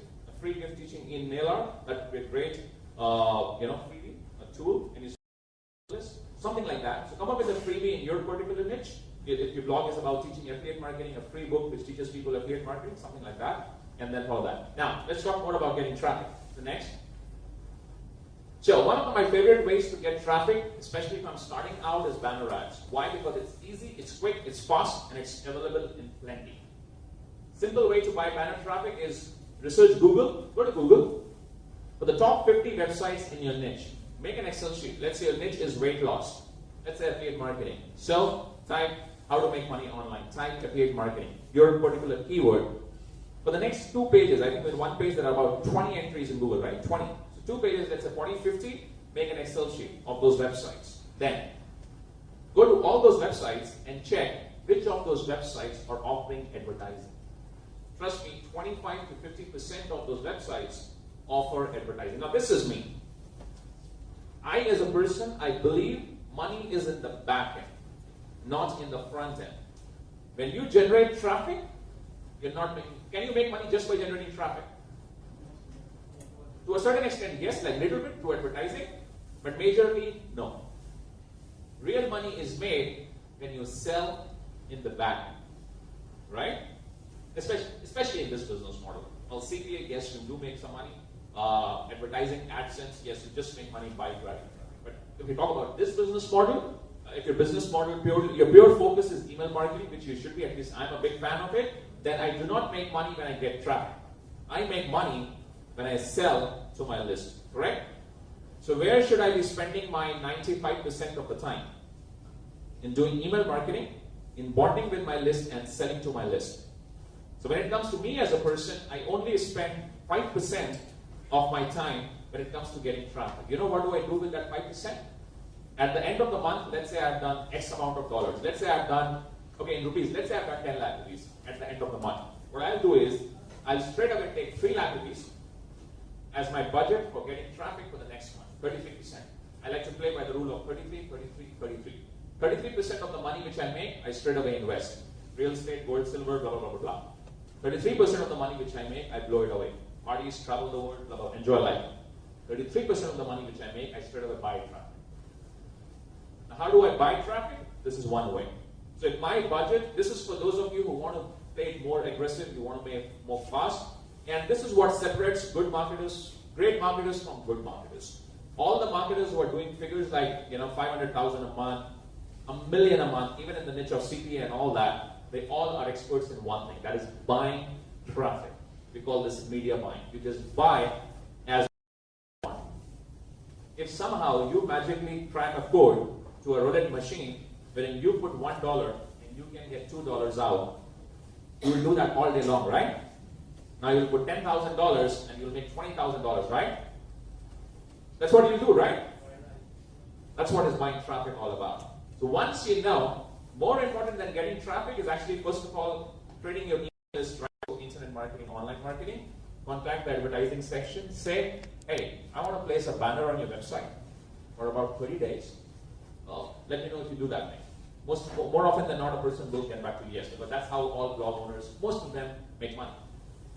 teaching in Mailer. That would be a great, freebie, a tool, and you start list, something like that. So come up with a freebie in your particular niche. If your blog is about teaching affiliate marketing, a free book which teaches people affiliate marketing, something like that, and then follow that. Now, let's talk more about getting traffic. The next. So, one of my favorite ways to get traffic, especially if I'm starting out, is banner ads. Why? Because it's easy, it's quick, it's fast, and it's available in plenty. Simple way to buy banner traffic is research Google. Go to Google. For the top 50 websites in your niche, make an Excel sheet. Let's say your niche is weight loss. Let's say affiliate marketing. So, type how to make money online. Type affiliate marketing. Your particular keyword. For the next 2 pages, I think in one page there are about 20 entries in Google, right? 20. So 2 pages, let's say 40, 50, make an Excel sheet of those websites. Then, go to all those websites and check which of those websites are offering advertising. Trust me, 25 to 50% of those websites offer advertising. Now this is me. I as a person, I believe money is in the back end, not in the front end. When you generate traffic, you're not making. Can you make money just by generating traffic? To a certain extent, yes, like little bit through advertising, but majorly, no. Real money is made when you sell in the back end, right? Especially in this business model. Well, CPA, yes, you do make some money. Advertising, AdSense, yes, you just make money by driving traffic. But if we talk about this business model, if your business model, your pure focus is email marketing, which you should be, at least I'm a big fan of it, then I do not make money when I get traffic. I make money when I sell to my list, correct? So where should I be spending my 95% of the time? In doing email marketing, in bonding with my list and selling to my list. So when it comes to me as a person, I only spend 5% of my time when it comes to getting traffic. You know what do I do with that 5%? At the end of the month, let's say I've done X amount of dollars. Let's say I've done, okay, in rupees, let's say I've done 10 lakh rupees at the end of the month. What I'll do is, I'll straight away take 3 lakh rupees as my budget for getting traffic for the next month, 33%. I like to play by the rule of 33, 33, 33. 33% of the money which I make, I straight away invest. Real estate, gold, silver, blah, blah, blah, blah, blah. 33% of the money which I make, I blow it away. Parties, travel the world, blah, blah, enjoy life. 33% of the money which I make, I straight away buy traffic. Now, how do I buy traffic? This is one way. So in my budget, this is for those of you who want to play it more aggressive, you want to make more fast, and this is what separates good marketers, great marketers from good marketers. All the marketers who are doing figures like 500,000 a month, $1 million a month, even in the niche of CPA and all that, they all are experts in one thing, that is buying traffic. We call this media buying. You just buy as you want. If somehow you magically crack a code to a roulette machine, wherein you put $1 and you can get $2 out, you will do that all day long, right? Now you'll put $10,000 and you'll make $20,000, right? That's what you do, right? That's what is buying traffic all about. So once you know, more important than getting traffic is actually, first of all, creating your email list, right? For internet marketing, online marketing. Contact the advertising section. Say, hey, I want to place a banner on your website for about 30 days. Let me know if you do that thing. More often than not, a person will get back to you, yes, but that's how all blog owners, most of them, make money.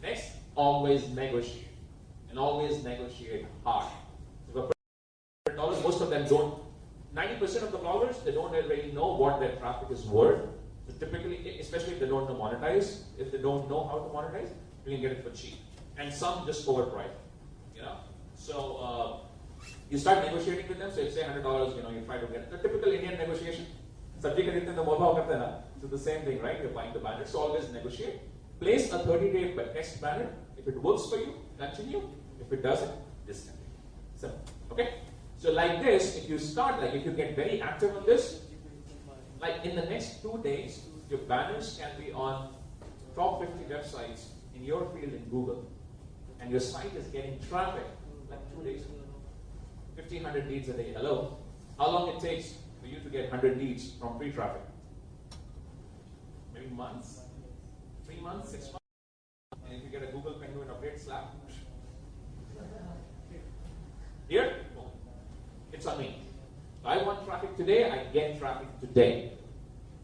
Next, always negotiate. And always negotiate hard. So $100, most of them don't. 90% of the bloggers, they don't really know what their traffic is worth. So typically, especially if they don't know monetize, if they don't know how to monetize, you can get it for cheap. And some just overprice. So you start negotiating with them. So if say $100, you try to get the typical Indian negotiation. So the same thing, right? You're buying the banner. So always negotiate. Place a 30-day text banner. If it works for you, continue. If it doesn't, discontinue. Simple. Okay? So like this, if you start, if you get very active on this, like in the next 2 days, your banners can be on top 50 websites in your field in Google. and your site is getting traffic like 2 days, 1,500 leads a day. Hello? How long it takes for you to get 100 leads from free traffic? Maybe months? 3 months, 6 months? And if you get a Google Penguin update, slap. Here? No. It's on me. I want traffic today, I get traffic today.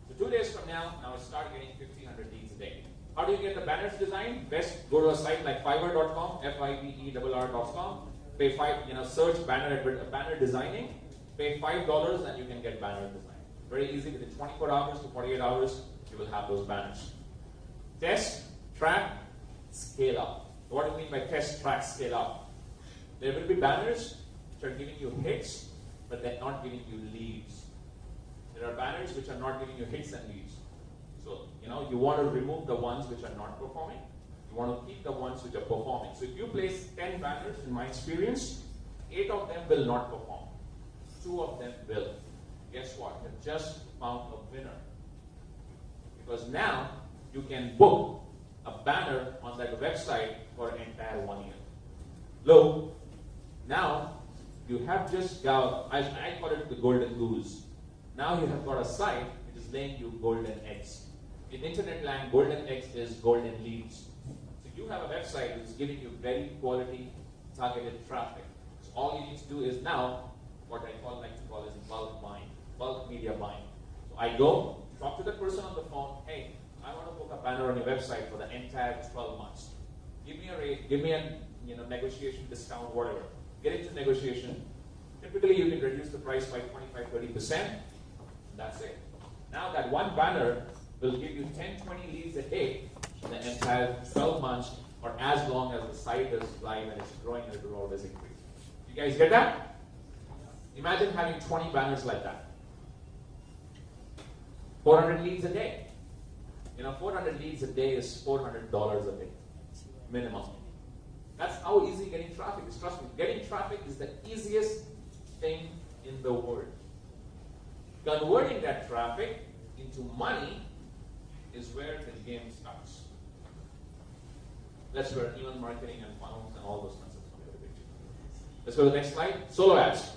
So 2 days from now, I start getting 1,500 leads a day. How do you get the banners designed? Best go to a site like Fiverr.com, FIVERR.com. Pay search banner designing. Pay $5 and you can get banner design. Very easy. Within 24 hours to 48 hours, you will have those banners. Test, track, scale up. What do you mean by test, track, scale up? There will be banners which are giving you hits, but they're not giving you leads. There are banners which are not giving you hits and leads. So, you want to remove the ones which are not performing. You want to keep the ones which are performing. So if you place 10 banners, in my experience, 8 of them will not perform. 2 of them will. Guess what? You just found a winner. Because now, you can book a banner on that website for an entire 1 year. Look, now, you have just got, I call it the golden goose. Now you have got a site which is laying you golden eggs. In internet land, golden eggs is golden leads. So you have a website which is giving you very quality targeted traffic. So all you need to do is now, what I like to call is bulk buying, bulk media buying. So I go, talk to the person on the phone, hey, I want to book a banner on your website for the entire 12 months. Give me a rate, give me a negotiation discount, whatever. Get into negotiation. Typically, you can reduce the price by 25-30%. That's it. Now that one banner will give you 10-20 leads a day for the entire 12 months or as long as the site is live and it's growing and it will always increase. You guys get that? Imagine having 20 banners like that. 400 leads a day. 400 leads a day is $400 a day. Minimum. That's how easy getting traffic is. Trust me, getting traffic is the easiest thing in the world. Converting that traffic into money is where the game starts. That's where email marketing and funnels and all those concepts come into the picture. Let's go to the next slide. Solo ads.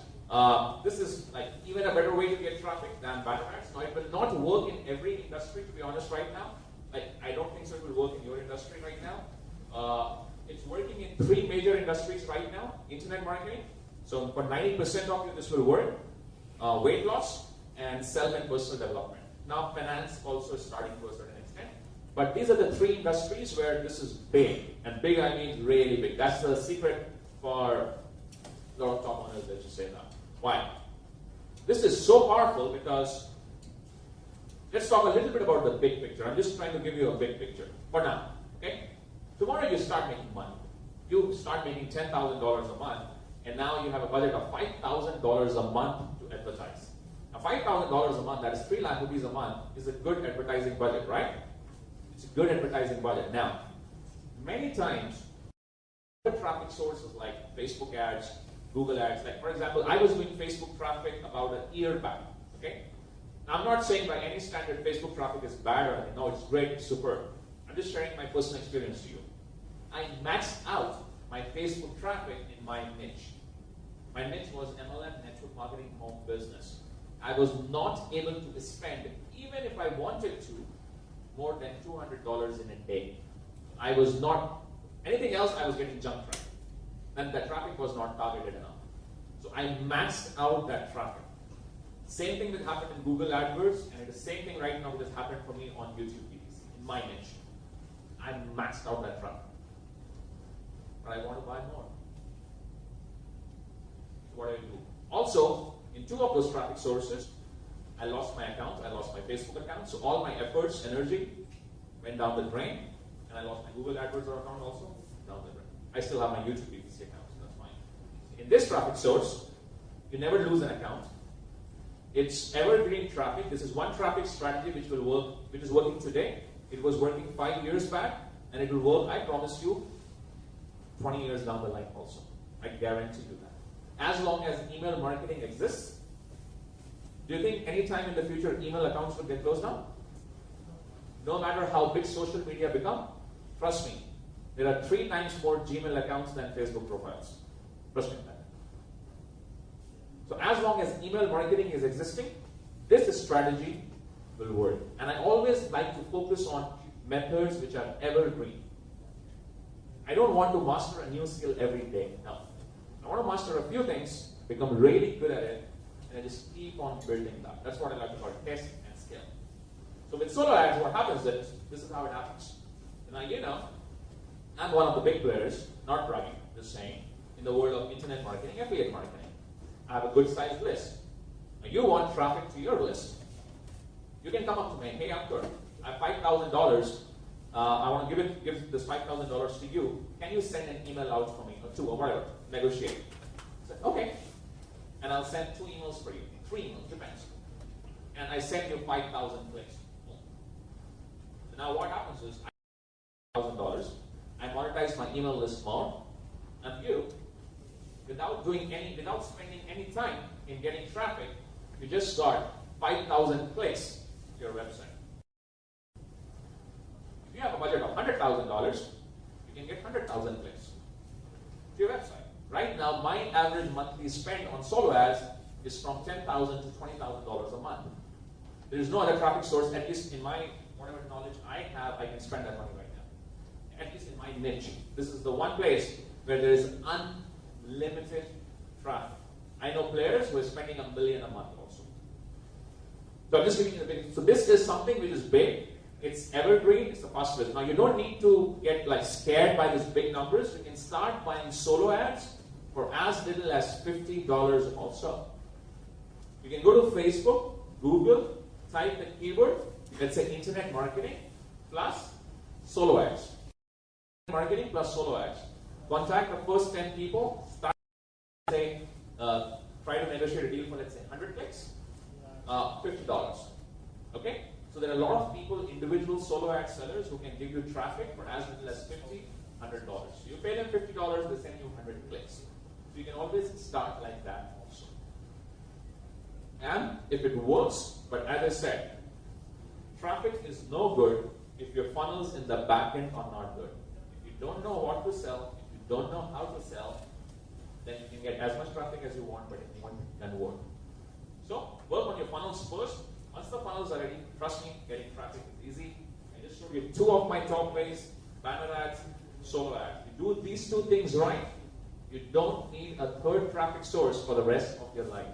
This is like even a better way to get traffic than banner ads. Now, it will not work in every industry, to be honest, right now. I don't think so it will work in your industry right now. It's working in 3 major industries right now. Internet marketing. So for 90% of you, this will work. Weight loss and self and personal development. Now, finance also is starting to a certain extent. But these are the 3 industries where this is big. And big, I mean really big. That's the secret for a lot of top owners that you say that. Why? This is so powerful because let's talk a little bit about the big picture. I'm just trying to give you a big picture for now. Okay? Tomorrow you start making money. You start making $10,000 a month, and now you have a budget of $5,000 a month to advertise. Now, $5,000 a month, that is 3 lakh rupees a month, is a good advertising budget, right? It's a good advertising budget. Now, many times, traffic sources like Facebook ads, Google ads, like for example, I was doing Facebook traffic about a year back, okay? Now, I'm not saying by any standard Facebook traffic is bad or anything. No, it's great, it's superb. I'm just sharing my personal experience to you. I maxed out my Facebook traffic in my niche. My niche was MLM, network marketing, home business. I was not able to spend, even if I wanted to, more than $200 in a day. I was not, anything else I was getting junk traffic. And the traffic was not targeted enough. So I maxed out that traffic. Same thing that happened in Google AdWords, and it is the same thing right now that has happened for me on YouTube PPC, in my niche. I maxed out that traffic. But I want to buy more. So what do I do? Also, in 2 of those traffic sources, I lost my account, I lost my Facebook account, so all my efforts, energy went down the drain, and I lost my Google AdWords account also, down the drain. I still have my YouTube PPC account, so that's fine. In this traffic source, you never lose an account. It's evergreen traffic. This is one traffic strategy which will work, which is working today. It was working 5 years back, and it will work, I promise you, 20 years down the line also. I guarantee you that. As long as email marketing exists, do you think any time in the future email accounts will get closed down? No matter how big social media become, trust me, there are 3 times more Gmail accounts than Facebook profiles. Trust me on that. So as long as email marketing is existing, this strategy will work. And I always like to focus on methods which are evergreen. I don't want to master a new skill every day. No. I want to master a few things, become really good at it, and I just keep on building that. That's what I like to call test and scale. So with solo ads, what happens is, this is how it happens. Now, you know, I'm one of the big players, not bragging, just saying, in the world of internet marketing, affiliate marketing. I have a good sized list. Now, you want traffic to your list. You can come up to me, hey Ankur, I have $5,000. I want to give this $5,000 to you. Can you send an email out for me, or 2, or whatever, negotiate? I said, okay. And I'll send 2 emails for you, 3 emails, depends. And I send you 5,000 clicks. So now what happens is, I have $1,000. I monetize my email list more, and you, without spending any time in getting traffic, you just got 5,000 clicks to your website. If you have a budget of $100,000, you can get 100,000 clicks to your website. Right now, my average monthly spend on solo ads is from $10,000 to $20,000 a month. There is no other traffic source, at least in my whatever knowledge I have, I can spend that money right now. At least in my niche. This is the one place where there is unlimited traffic. I know players who are spending $1 million a month also. So I'm just giving you the big. So this is something which is big. It's evergreen. It's the fast business. Now you don't need to get like scared by these big numbers. You can start buying solo ads for as little as $50 also. You can go to Facebook, Google, type the keyword, let's say internet marketing plus solo ads. Marketing plus solo ads. Contact the first 10 people. Start, say, try to negotiate a deal for, let's say, 100 clicks, $50. Okay? So there are a lot of people, individual solo ad sellers who can give you traffic for as little as $50, $100. So you pay them $50, they send you 100 clicks. So you can always start like that also. And if it works, but as I said, traffic is no good if your funnels in the back end are not good. If you don't know what to sell, if you don't know how to sell, then you can get as much traffic as you want, but it won't work. So work on your funnels first. Once the funnels are ready, trust me, getting traffic is easy. I just showed you 2 of my top ways: banner ads, solo ads. You do these 2 things right, you don't need a 3rd traffic source for the rest of your life.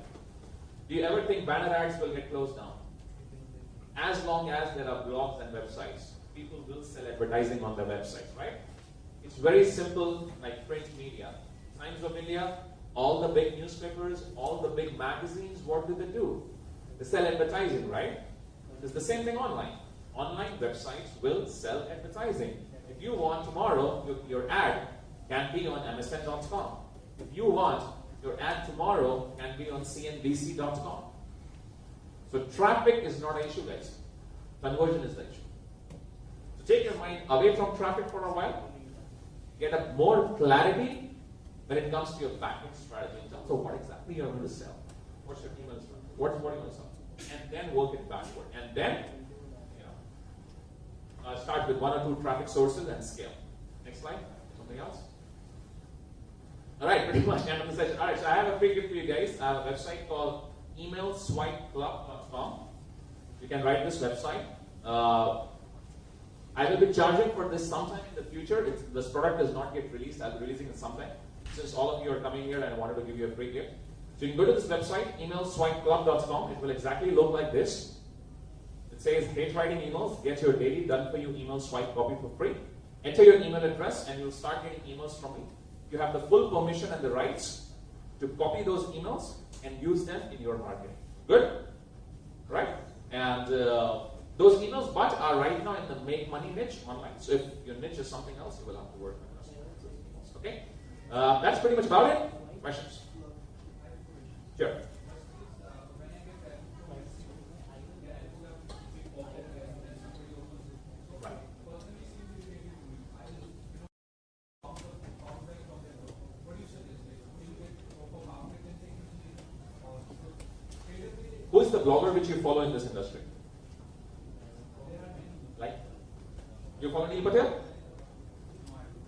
Do you ever think banner ads will get closed down? As long as there are blogs and websites, people will sell advertising on their websites, right? It's very simple, like print media. Times of India, all the big newspapers, all the big magazines, what do? They sell advertising, right? It's the same thing online. Online websites will sell advertising. If you want tomorrow, your ad can be on MSN.com. If you want, your ad tomorrow can be on CNBC.com. So traffic is not an issue, guys. Conversion is the issue. So take your mind away from traffic for a while. Get a more clarity when it comes to your backend strategy in terms of what exactly you're going to sell. What's your email strategy? What are you going to sell? And then work it backward. And then, start with 1 or 2 traffic sources and scale. Next slide. Something else? All right, pretty much end of the session. All right, so I have a free gift for you guys. I have a website called emailswipeclub.com. You can write this website. I will be charging for this sometime in the future. This product is not yet released. I'll be releasing it sometime. Since all of you are coming here and I wanted to give you a free gift. So you can go to this website, emailswipeclub.com. It will exactly look like this. It says, hate writing emails, get your daily done for you email swipe copy for free. Enter your email address and you'll start getting emails from me. You have the full permission and the rights to copy those emails and use them in your marketing. Good? Right? And those emails, but are right now in the make money niche online. So if your niche is something else, you will have to work on those emails. Okay? That's pretty much about it. Questions? Sure. Who is the blogger which you follow in this industry? Like? You follow Neil Patel?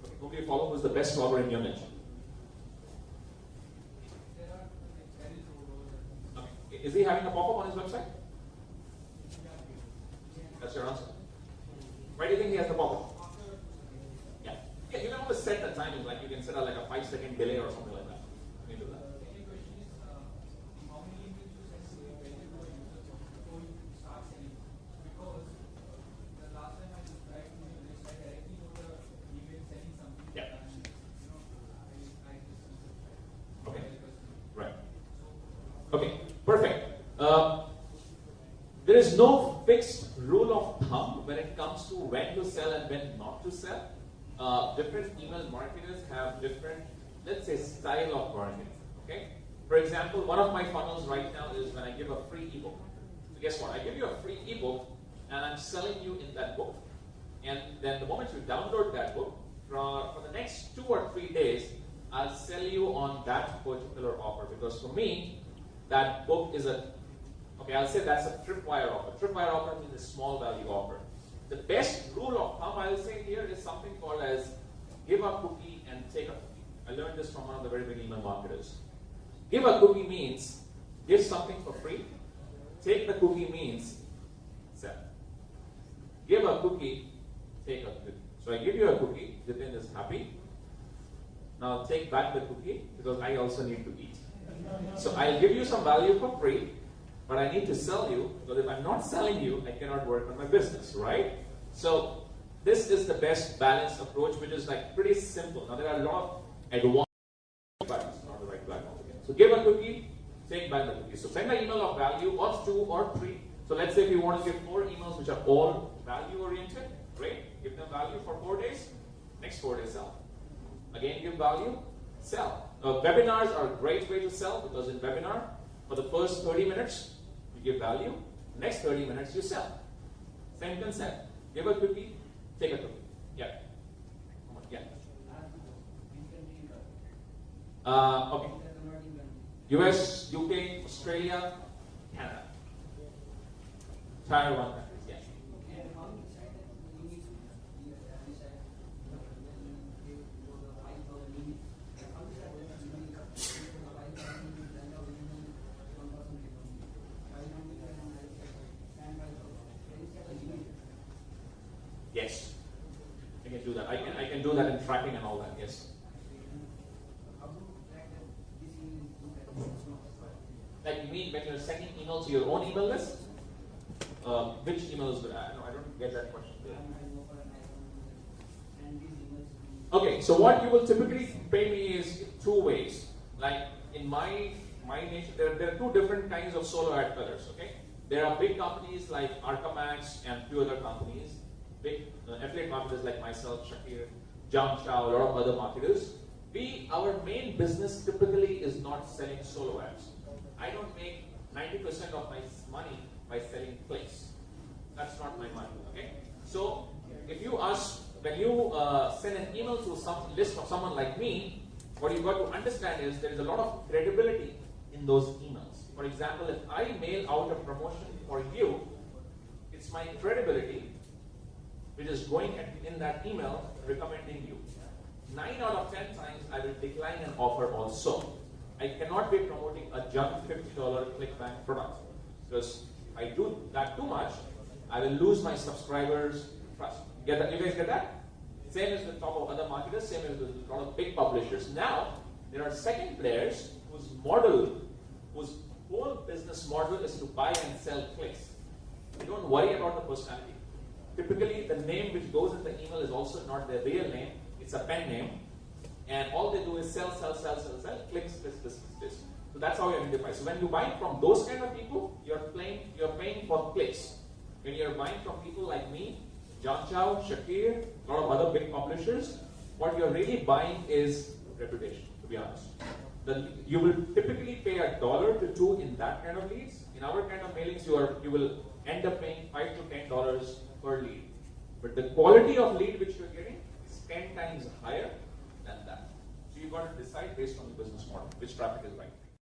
Okay. Whom do you follow? Who's the best vlogger in your niche? Okay. Is he having a pop-up on his website? That's your answer. Why do you think he has the pop-up? Yeah. Yeah, you can always set the timing, like you can set a, like a 5-second delay or something like that. You can do that. Okay, perfect. There is no fixed rule of thumb when it comes to when to sell and when not to sell. Different email marketers have different, let's say, style of marketing. Okay. For example, one of my funnels right now is when I give a free ebook. So guess what? I give you a free ebook, and I'm selling you in that book. And then the moment you download that book, for the next 2 or 3 days, I'll sell you on that particular offer. Because for me, that book is I'll say that's a tripwire offer. Tripwire offer means a small value offer. The best rule of thumb I'll say here is something called as give a cookie and take a cookie. I learned this from one of the very big email marketers. Give a cookie means give something for free. Take the cookie means sell. Give a cookie, take a cookie. So I give you a cookie, Jitin is happy. Now take back the cookie because I also need to eat. So I'll give you some value for free, but I need to sell you, because if I'm not selling you, I cannot work on my business, right? So this is the best balanced approach, which is like pretty simple. Now there are a lot of advanced, but it's not the right platform again. So give a cookie, take back the cookie. So send an email of value, or 2 or 3. So let's say if you want to give 4 emails which are all value oriented, great. Give them value for 4 days. Next 4 days sell. Again, give value, sell. Webinars are a great way to sell, because in webinar, for the first 30 minutes, you give value. Next 30 minutes, you sell. Same concept. Give a cookie, take a cookie. Yeah. Yeah. Okay. US, UK, Australia, Canada. Tier 1 countries. Yeah. Yes, I can do that. I can do that in tracking and all that. Yes. Like you mean when you're sending emails to your own email list? Which emails? No, I don't get that question. Okay, so what you will typically pay me is 2 ways. Like in my nature, there are 2 different kinds of solo ad sellers. Okay, there are big companies like Arcamax and few other companies. Big affiliate marketers like myself, Shakir, John Chow, a lot of other marketers. Our main business typically is not selling solo ads. I don't make 90% of my money by selling clicks. That's not my money. Okay. So if you when you send an email to some list of someone like me, what you've got to understand is there is a lot of credibility in those emails. For example, if I mail out a promotion for you, it's my credibility which is going in that email recommending you. 9 out of 10 times I will decline an offer also. I cannot be promoting a junk $50 ClickBank product, because if I do that too much, I will lose my subscribers' trust. Get that? You guys get that? Same as with top of other marketers, same as with a lot of big publishers. Now, there are second players whose whole business model is to buy and sell clicks. They don't worry about the personality. Typically, the name which goes in the email is also not their real name. It's a pen name. And all they do is sell, clicks, this. So that's how you identify. So when you buy from those kind of people, you're paying for clicks. When you're buying from people like me, John Chow, Shakir, a lot of other big publishers, what you're really buying is reputation, to be honest. You will typically pay $1 to $2 in that kind of leads. In our kind of mailings, you will end up paying $5 to $10 per lead. But the quality of lead which you're getting is 10 times higher than that. So you've got to decide based on the business model which traffic is right.